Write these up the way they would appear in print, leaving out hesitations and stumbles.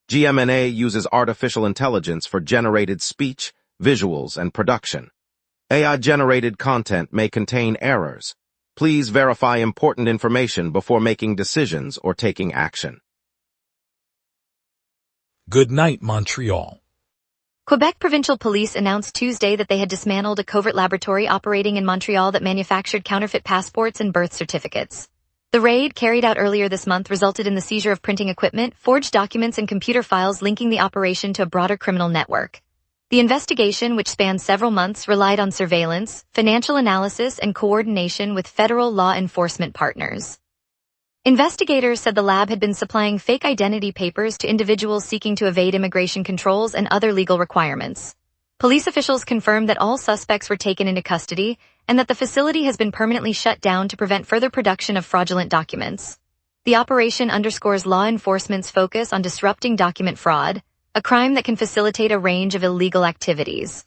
GMNA uses artificial intelligence for generated speech, visuals, and production. AI-generated content may contain errors. Please verify important information before making decisions or taking action. Good night, Montreal. Quebec Provincial Police announced Tuesday that they had dismantled a covert laboratory operating in Montreal that manufactured counterfeit passports and birth certificates. The raid, carried out earlier this month, resulted in the seizure of printing equipment, forged documents, and computer files linking the operation to a broader criminal network. The investigation, which spanned several months, relied on surveillance, financial analysis, and coordination with federal law enforcement partners. Investigators said the lab had been supplying fake identity papers to individuals seeking to evade immigration controls and other legal requirements. Police officials confirmed that all suspects were taken into custody and that the facility has been permanently shut down to prevent further production of fraudulent documents. The operation underscores law enforcement's focus on disrupting document fraud, a crime that can facilitate a range of illegal activities.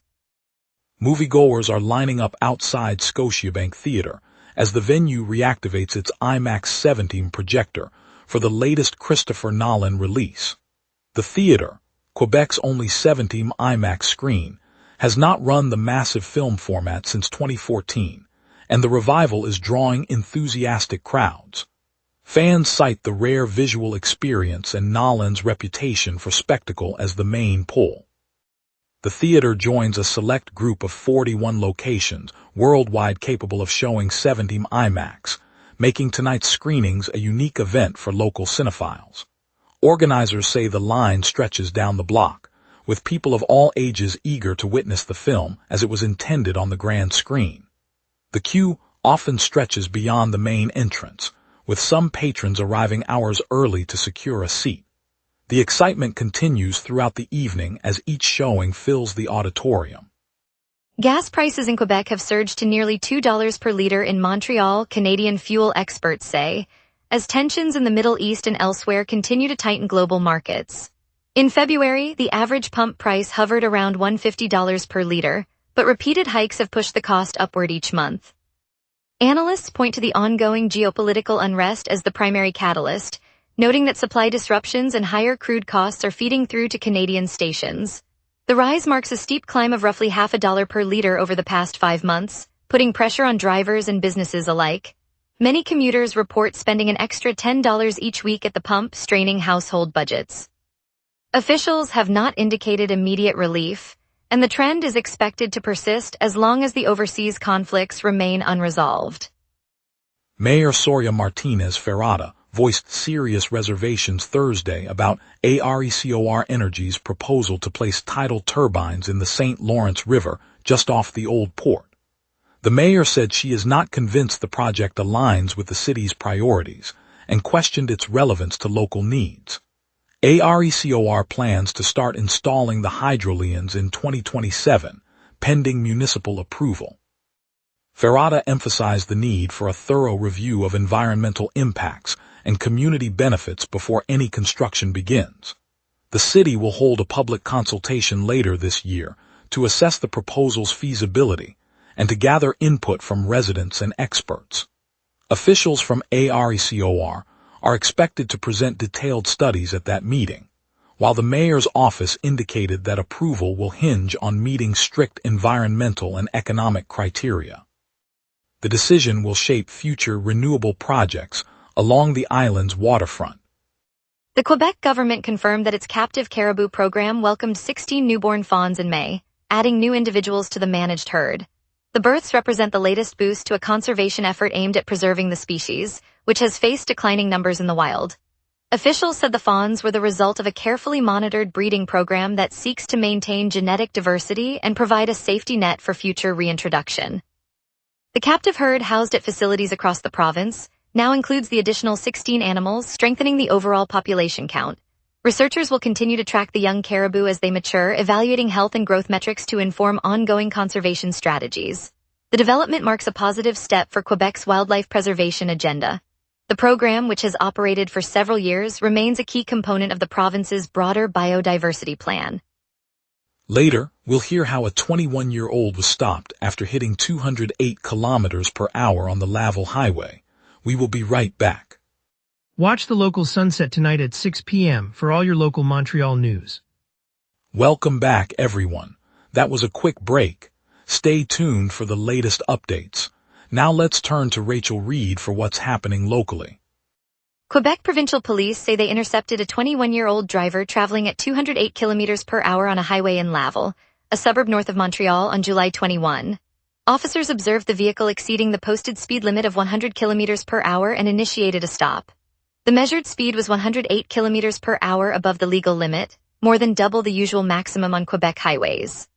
Moviegoers are lining up outside Scotiabank Theatre as the venue reactivates its IMAX 17 projector for the latest Christopher Nolan release. The theater, Quebec's only 17 IMAX screen, has not run the massive film format since 2014, and the revival is drawing enthusiastic crowds. Fans cite the rare visual experience and Nolan's reputation for spectacle as the main pull. The theater joins a select group of 41 locations worldwide capable of showing 17 IMAX, making tonight's screenings a unique event for local cinephiles. Organizers say the line stretches down the block, with people of all ages eager to witness the film as it was intended on the grand screen. The queue often stretches beyond the main entrance, with some patrons arriving hours early to secure a seat. The excitement continues throughout the evening as each showing fills the auditorium. Gas prices in Quebec have surged to nearly $2 per liter in Montreal, Canadian fuel experts say, as tensions in the Middle East and elsewhere continue to tighten global markets. In February, the average pump price hovered around $150 per liter, but repeated hikes have pushed the cost upward each month. Analysts point to the ongoing geopolitical unrest as the primary catalyst, noting that supply disruptions and higher crude costs are feeding through to Canadian stations. The rise marks a steep climb of roughly $0.50 per liter over the past 5 months, putting pressure on drivers and businesses alike. Many commuters report spending an extra $10 each week at the pump, straining household budgets. Officials have not indicated immediate relief, and the trend is expected to persist as long as the overseas conflicts remain unresolved. Mayor Soria Martinez Ferrada voiced serious reservations Thursday about ARECOR Energy's proposal to place tidal turbines in the St. Lawrence River just off the old port. The mayor said she is not convinced the project aligns with the city's priorities and questioned its relevance to local needs. ARECOR plans to start installing the hydrolians in 2027, pending municipal approval. Ferrada emphasized the need for a thorough review of environmental impacts and community benefits before any construction begins. The city will hold a public consultation later this year to assess the proposal's feasibility and to gather input from residents and experts. Officials from ARECOR are expected to present detailed studies at that meeting, while the mayor's office indicated that approval will hinge on meeting strict environmental and economic criteria. The decision will shape future renewable projects along the island's waterfront. The Quebec government confirmed that its captive caribou program welcomed 16 newborn fawns in May, adding new individuals to the managed herd. The births represent the latest boost to a conservation effort aimed at preserving the species, which has faced declining numbers in the wild. Officials said the fawns were the result of a carefully monitored breeding program that seeks to maintain genetic diversity and provide a safety net for future reintroduction. The captive herd housed at facilities across the province now includes the additional 16 animals, strengthening the overall population count. Researchers will continue to track the young caribou as they mature, evaluating health and growth metrics to inform ongoing conservation strategies. The development marks a positive step for Quebec's wildlife preservation agenda. The program, which has operated for several years, remains a key component of the province's broader biodiversity plan. Later, we'll hear how a 21-year-old was stopped after hitting 208 kilometers per hour on the Laval Highway. We will be right back. Watch the local sunset tonight at 6 p.m. for all your local Montreal news. Welcome back, everyone. That was a quick break. Stay tuned for the latest updates. Now let's turn to Rachel Reed for what's happening locally. Quebec Provincial Police say they intercepted a 21-year-old driver traveling at 208 kilometers per hour on a highway in Laval, a suburb north of Montreal, on July 21. Officers observed the vehicle exceeding the posted speed limit of 100 kilometers per hour and initiated a stop. The measured speed was 108 kilometers per hour above the legal limit, more than double the usual maximum on Quebec highways.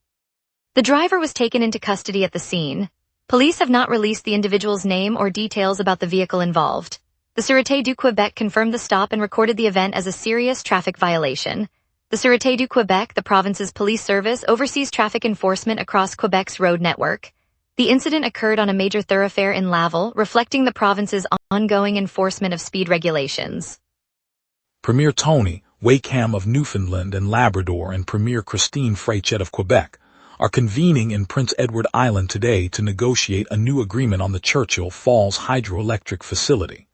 The driver was taken into custody at the scene. Police have not released the individual's name or details about the vehicle involved. The Sûreté du Québec confirmed the stop and recorded the event as a serious traffic violation. The Sûreté du Québec, the province's police service, oversees traffic enforcement across Quebec's road network. The incident occurred on a major thoroughfare in Laval, reflecting the province's ongoing enforcement of speed regulations. Premier Tony Wakeham of Newfoundland and Labrador and Premier Christine Frechette of Quebec are convening in Prince Edward Island today to negotiate a new agreement on the Churchill Falls hydroelectric facility.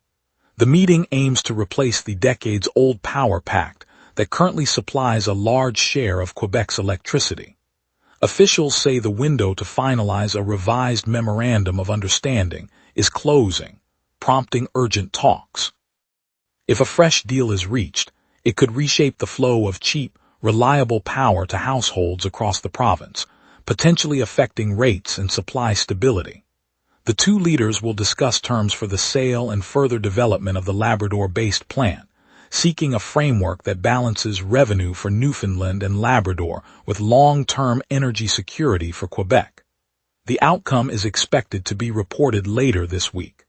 The meeting aims to replace the decades-old power pact that currently supplies a large share of Quebec's electricity. Officials say the window to finalize a revised memorandum of understanding is closing, prompting urgent talks. If a fresh deal is reached, it could reshape the flow of cheap, reliable power to households across the province, potentially affecting rates and supply stability. The two leaders will discuss terms for the sale and further development of the Labrador-based plant, seeking a framework that balances revenue for Newfoundland and Labrador with long-term energy security for Quebec. The outcome is expected to be reported later this week.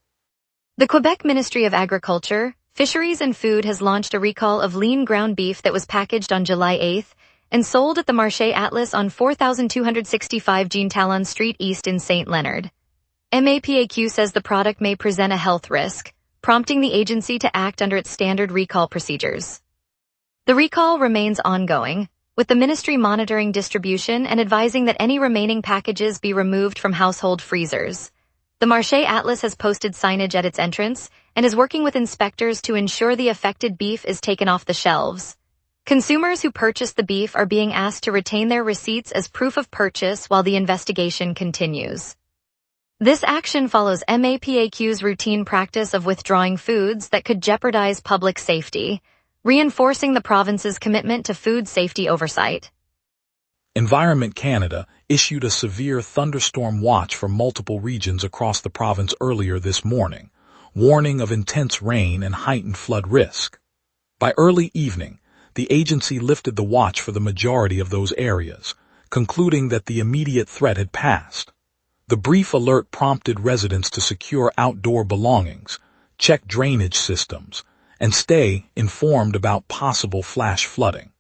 The Quebec Ministry of Agriculture, Fisheries and Food has launched a recall of lean ground beef that was packaged on July 8 and sold at the Marché Atlas on 4265 Jean Talon Street East in St. Leonard. MAPAQ says the product may present a health risk, prompting the agency to act under its standard recall procedures. The recall remains ongoing, with the ministry monitoring distribution and advising that any remaining packages be removed from household freezers. The Marché Atlas has posted signage at its entrance and is working with inspectors to ensure the affected beef is taken off the shelves. Consumers who purchase the beef are being asked to retain their receipts as proof of purchase while the investigation continues. This action follows MAPAQ's routine practice of withdrawing foods that could jeopardize public safety, reinforcing the province's commitment to food safety oversight. Environment Canada issued a severe thunderstorm watch for multiple regions across the province earlier this morning, warning of intense rain and heightened flood risk. By early evening, the agency lifted the watch for the majority of those areas, concluding that the immediate threat had passed. The brief alert prompted residents to secure outdoor belongings, check drainage systems, and stay informed about possible flash flooding.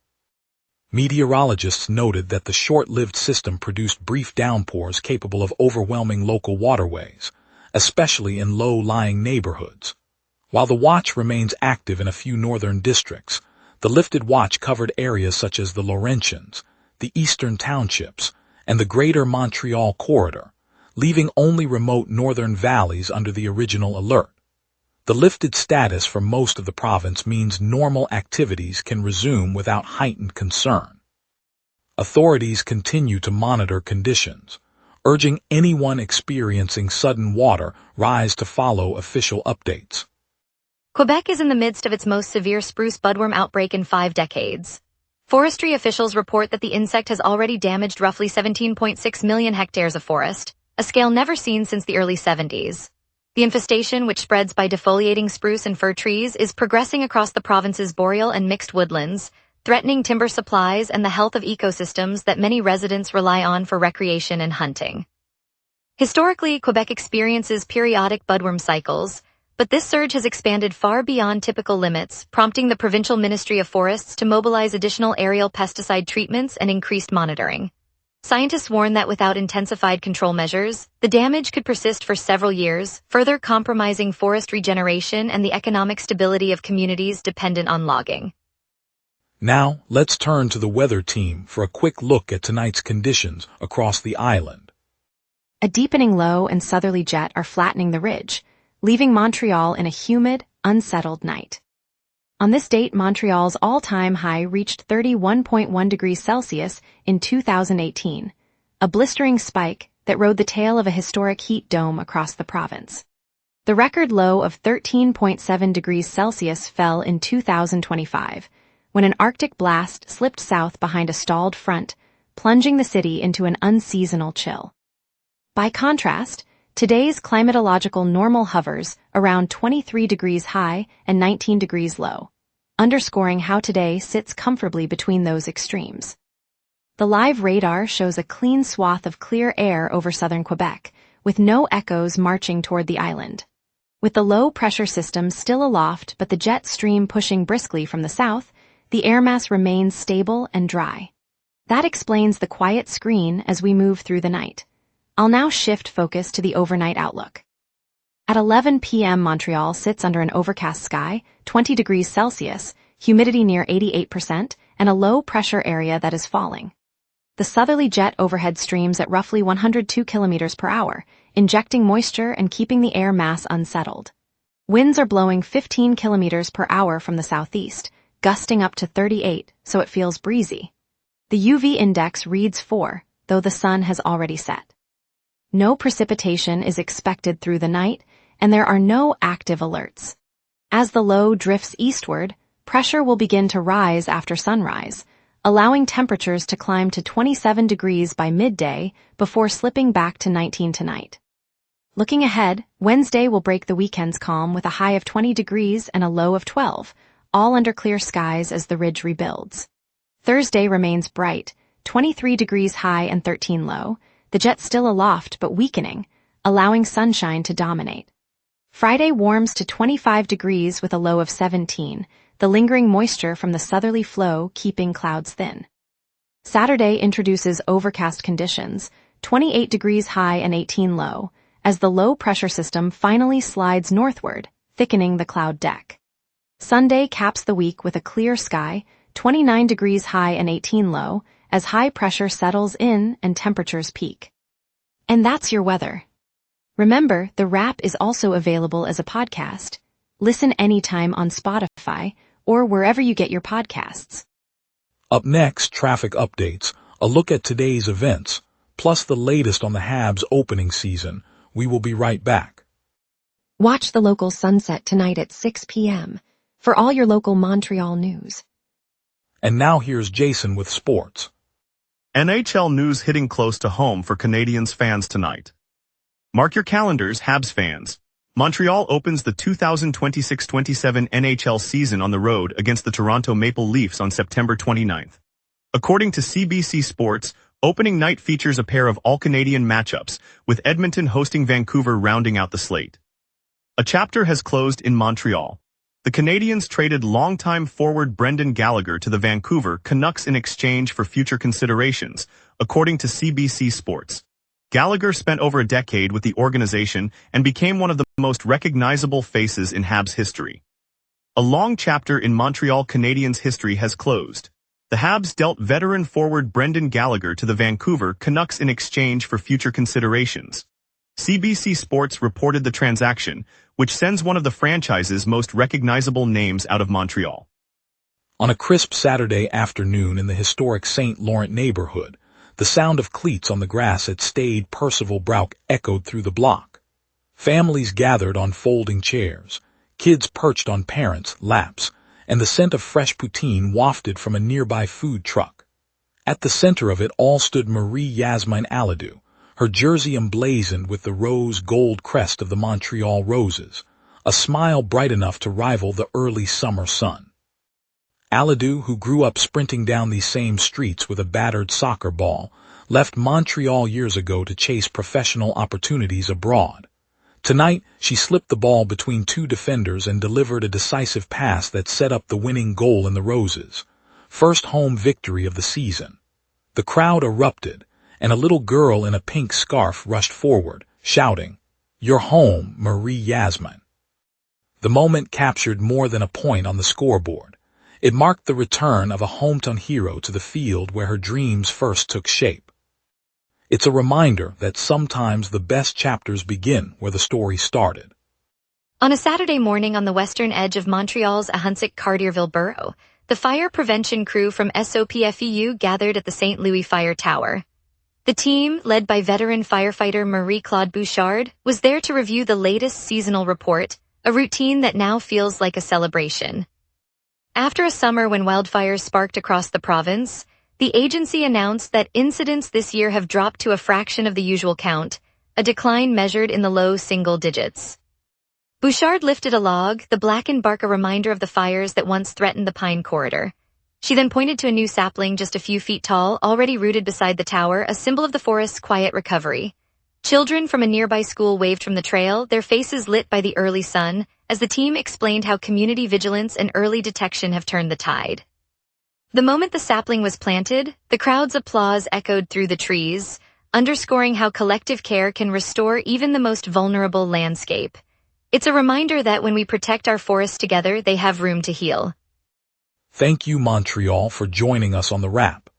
Meteorologists noted that the short-lived system produced brief downpours capable of overwhelming local waterways, especially in low-lying neighborhoods. While the watch remains active in a few northern districts, the lifted watch covered areas such as the Laurentians, the eastern townships, and the greater Montreal corridor, leaving only remote northern valleys under the original alert. The lifted status for most of the province means normal activities can resume without heightened concern. Authorities continue to monitor conditions, urging anyone experiencing sudden water rise to follow official updates. Quebec is in the midst of its most severe spruce budworm outbreak in 5 decades. Forestry officials report that the insect has already damaged roughly 17.6 million hectares of forest, a scale never seen since the early 70s. The infestation, which spreads by defoliating spruce and fir trees, is progressing across the province's boreal and mixed woodlands, threatening timber supplies and the health of ecosystems that many residents rely on for recreation and hunting. Historically, Quebec experiences periodic budworm cycles, but this surge has expanded far beyond typical limits, prompting the Provincial Ministry of Forests to mobilize additional aerial pesticide treatments and increased monitoring. Scientists warn that without intensified control measures, the damage could persist for several years, further compromising forest regeneration and the economic stability of communities dependent on logging. Now, let's turn to the weather team for a quick look at tonight's conditions across the island. A deepening low and southerly jet are flattening the ridge, leaving Montreal in a humid, unsettled night. On this date, Montreal's all-time high reached 31.1 degrees Celsius in 2018, a blistering spike that rode the tail of a historic heat dome across the province. The record low of 13.7 degrees Celsius fell in 2025, when an Arctic blast slipped south behind a stalled front, plunging the city into an unseasonal chill. By contrast, today's climatological normal hovers around 23 degrees high and 19 degrees low, underscoring how today sits comfortably between those extremes. The live radar shows a clean swath of clear air over southern Quebec, with no echoes marching toward the island. With the low-pressure system still aloft but the jet stream pushing briskly from the south, the air mass remains stable and dry. That explains the quiet screen as we move through the night. I'll now shift focus to the overnight outlook. At 11 p.m. Montreal sits under an overcast sky, 20 degrees Celsius, humidity near 88%, and a low-pressure area that is falling. The southerly jet overhead streams at roughly 102 kilometers per hour, injecting moisture and keeping the air mass unsettled. Winds are blowing 15 kilometers per hour from the southeast, gusting up to 38, so it feels breezy. The UV index reads 4, though the sun has already set. No precipitation is expected through the night, and there are no active alerts. As the low drifts eastward, pressure will begin to rise after sunrise, allowing temperatures to climb to 27 degrees by midday before slipping back to 19 tonight. Looking ahead, Wednesday will break the weekend's calm with a high of 20 degrees and a low of 12, all under clear skies as the ridge rebuilds. Thursday remains bright, 23 degrees high and 13 low, the jet still aloft but weakening, allowing sunshine to dominate. Friday warms to 25 degrees with a low of 17, the lingering moisture from the southerly flow keeping clouds thin. Saturday introduces overcast conditions, 28 degrees high and 18 low, as the low-pressure system finally slides northward, thickening the cloud deck. Sunday caps the week with a clear sky, 29 degrees high and 18 low, as high pressure settles in and temperatures peak. And that's your weather. Remember, the wrap is also available as a podcast. Listen anytime on Spotify or wherever you get your podcasts. Up next, traffic updates, a look at today's events, plus the latest on the Habs opening season. We will be right back. Watch the local sunset tonight at 6 p.m. for all your local Montreal news. And now here's Jason with sports. NHL news hitting close to home for Canadiens fans tonight. Mark your calendars, Habs fans. Montreal opens the 2026-27 NHL season on the road against the Toronto Maple Leafs on September 29th. According to CBC Sports, opening night features a pair of all-Canadian matchups, with Edmonton hosting Vancouver rounding out the slate. A chapter has closed in Montreal. The Canadiens traded longtime forward Brendan Gallagher to the Vancouver Canucks in exchange for future considerations, according to CBC Sports. Gallagher spent over a decade with the organization and became one of the most recognizable faces in Habs history. A long chapter in Montreal Canadiens history has closed. The Habs dealt veteran forward Brendan Gallagher to the Vancouver Canucks in exchange for future considerations. CBC Sports reported the transaction, which sends one of the franchise's most recognizable names out of Montreal. On a crisp Saturday afternoon in the historic St. Laurent neighborhood, the sound of cleats on the grass at staid Percival Brauch echoed through the block. Families gathered on folding chairs, kids perched on parents' laps, and the scent of fresh poutine wafted from a nearby food truck. At the center of it all stood Marie-Yasmin Aladou, her jersey emblazoned with the rose-gold crest of the Montreal Roses, a smile bright enough to rival the early summer sun. Aladou, who grew up sprinting down these same streets with a battered soccer ball, left Montreal years ago to chase professional opportunities abroad. Tonight, she slipped the ball between two defenders and delivered a decisive pass that set up the winning goal in the Roses. First home victory of the season. The crowd erupted, and a little girl in a pink scarf rushed forward, shouting, "You're home, Marie-Yasmin." The moment captured more than a point on the scoreboard. It marked the return of a hometown hero to the field where her dreams first took shape. It's a reminder that sometimes the best chapters begin where the story started. On a Saturday morning on the western edge of Montreal's Ahuntsic-Cartierville borough, the fire prevention crew from SOPFEU gathered at the St. Louis Fire Tower. The team, led by veteran firefighter Marie-Claude Bouchard, was there to review the latest seasonal report, a routine that now feels like a celebration. After a summer when wildfires sparked across the province, the agency announced that incidents this year have dropped to a fraction of the usual count, a decline measured in the low single digits. Bouchard lifted a log, the blackened bark a reminder of the fires that once threatened the pine corridor. She then pointed to a new sapling just a few feet tall, already rooted beside the tower, a symbol of the forest's quiet recovery. Children from a nearby school waved from the trail, their faces lit by the early sun, as the team explained how community vigilance and early detection have turned the tide. The moment the sapling was planted, the crowd's applause echoed through the trees, underscoring how collective care can restore even the most vulnerable landscape. It's a reminder that when we protect our forests together, they have room to heal. Thank you, Montreal, for joining us on the wrap.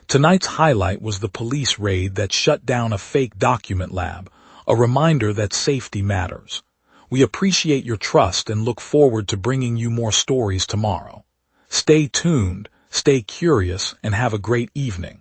Tonight's highlight was the police raid that shut down a fake document lab, a reminder that safety matters. We appreciate your trust and look forward to bringing you more stories tomorrow. Stay tuned, stay curious, and have a great evening.